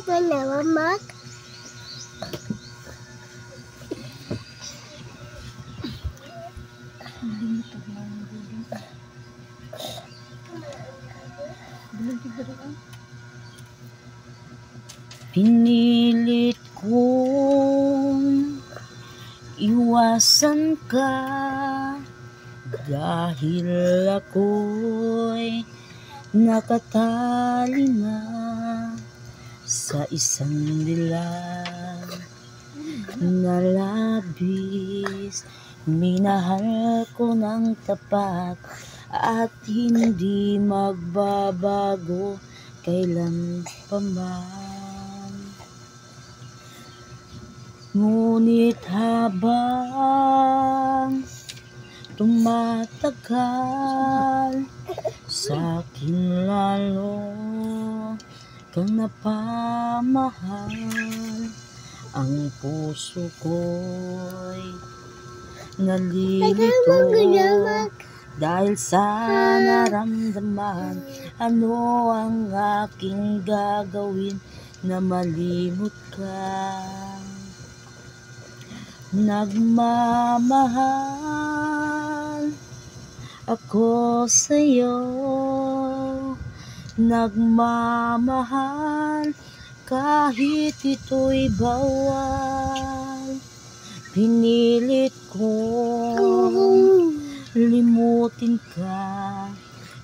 Malamak. Pinilit kong iwasan ka dahil ako'y nakatali na sa isang dilag na labis. Minahal ko ng tapat at hindi magbabago kailan pa man. Ngunit habang tumatagal, sa'kin lalo kang napamahal. Ang puso ko'y nalilito dahil sa naramdaman. Ano ang aking gagawin na malimot ka? Nagmamahal ako sa'yo, nagmamahal kahit ito'y bawal. Pinilit kong limutin ka,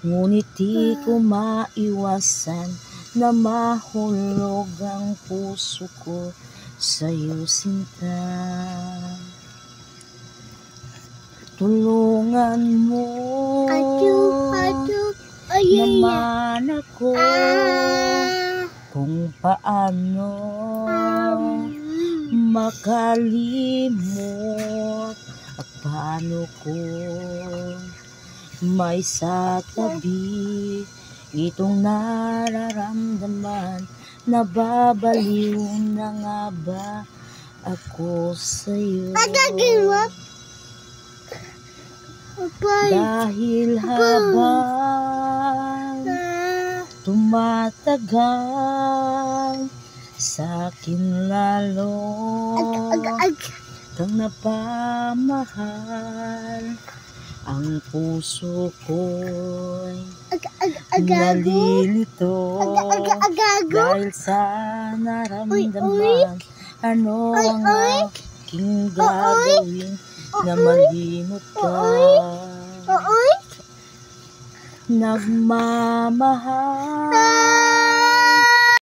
ngunit di ko maiwasan na mahulog ang puso ko sa'yo, sinta. Tulungan mo naman ako kung paano makalimot at paano ko maisatabi itong nararamdaman. Nababaliw na nga ba ako sa'yo? Dahil habang tumatagal, sa'kin lalo kang napamahal. Ang puso ko'y nalilito dahil sa naramdaman. Ano ang aking gagawin na malimot ka? Nagmamahal